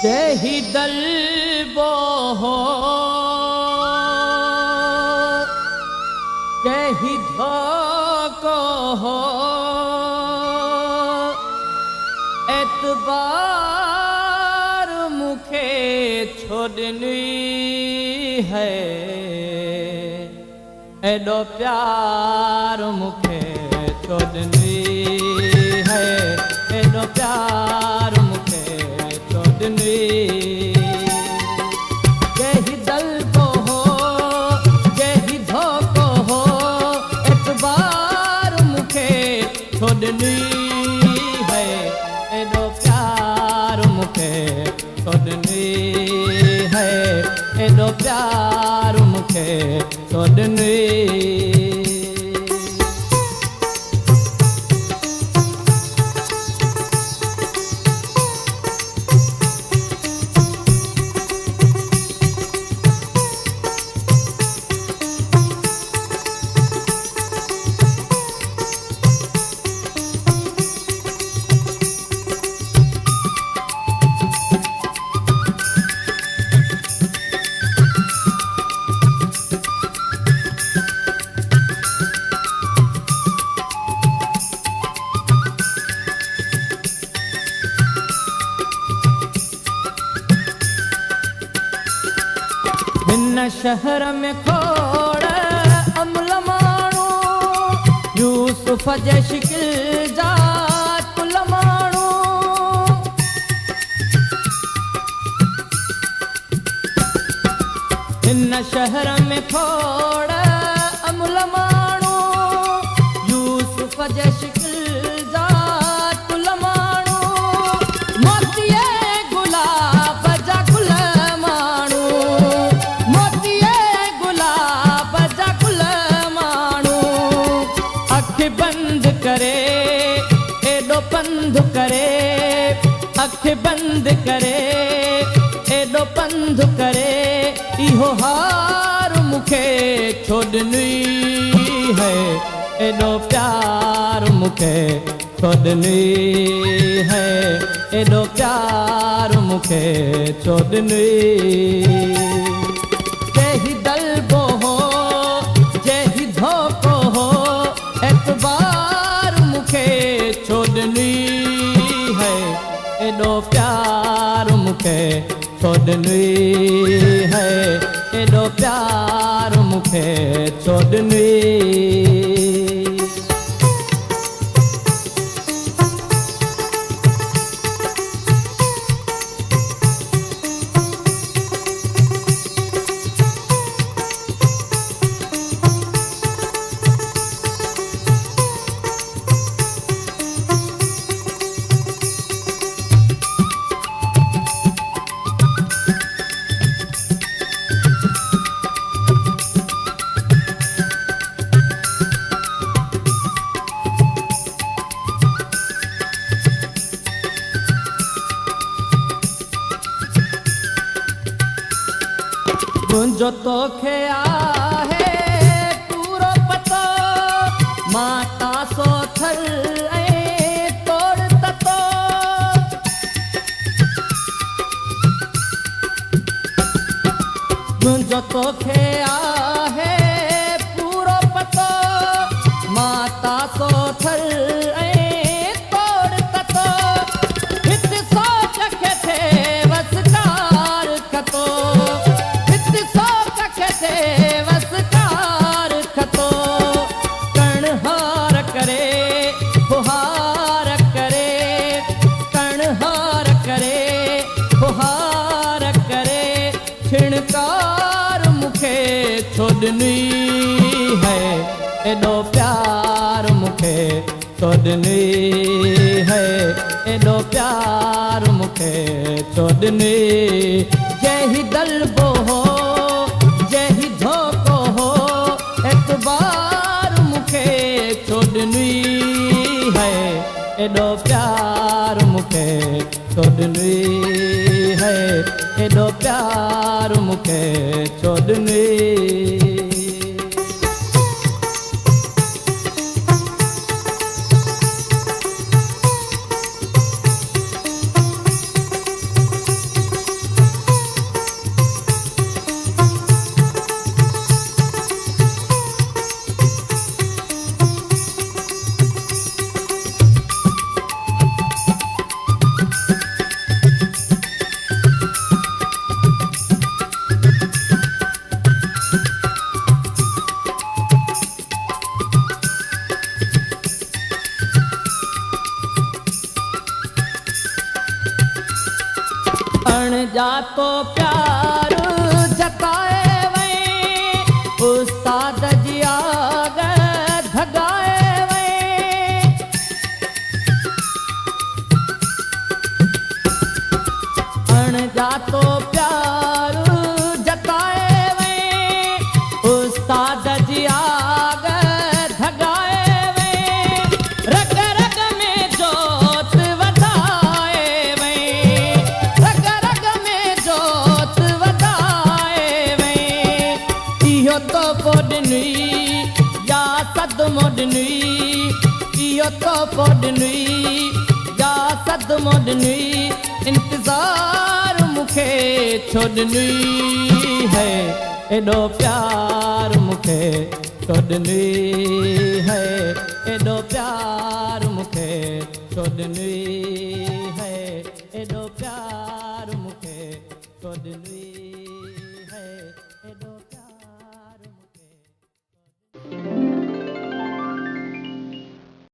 जही दल बोहो जही धोको हो एतबार मुखे छोड़नी है एडो प्यार मुखे छोड़नी है एडो प्यार मुखे छोड़नी जही दल को हो जही धोको हो एतबार मुखे छोड़नी है एडो प्यार मुखे छोड़नी है एडो प्यार मुखे छोड़नी हिन शहर में खोड़ अमल माण्हू यूसुफ जे शिकिल जा कुल माण्हू हिन शहर में खोड़ अमल माण्हू यूसुफ जे शिकिल जा कुल माण्हू मोतीअ गुलाब जा गुल माण्हू बंद करे एडो पंध करे अख बंद करे एडो पंध करे इहो हार मुखे छोड़नी है एडो प्यार मुखे छोड़नी है एडो प्यार मुखे छोड़नी जही दल बो हो जही धोको हो एतबार मुखे छोड़नी है एडो प्यार मुखे छोड़नी है एडो प्यार मुखे छोड़नी जो तोखे आहे पूरो पतो माता सो थल ऐं तोड़ ततो जो तोखे आहे पूरो पतो माता सो थल ऐं तोड़ ततो हित सोच खे थे वसकार खतो वसकार खतो कणहार करे फुहार करे कणहार करे फुहार करे छिणकार मुखे छोड़नी है एडो प्यार मुखे छोड़नी है एडो प्यार मुखे छोड़नी जही दल बो हो जही धोको हो एतबार मुखे छोड़नी है एडो प्यार मुखे छोड़नी है एडो प्यार मुखे छोड़नी अणजातो प्यार जताए वई उस्ताद जी आग धगाए वई अणजातो प्यार जताए वई उस्ताद जी आग धगाए वई रग रग में जोत वधाए वई रग रग में जोत वधाए वई इहो तो पोडनी या सद मोडनी इहो तो पोडनी या सद मोडनी इंतजार मुखे छोड़नी है एडो प्यार मुखे छोड़नी है एडो प्यार मुखे छोड़नी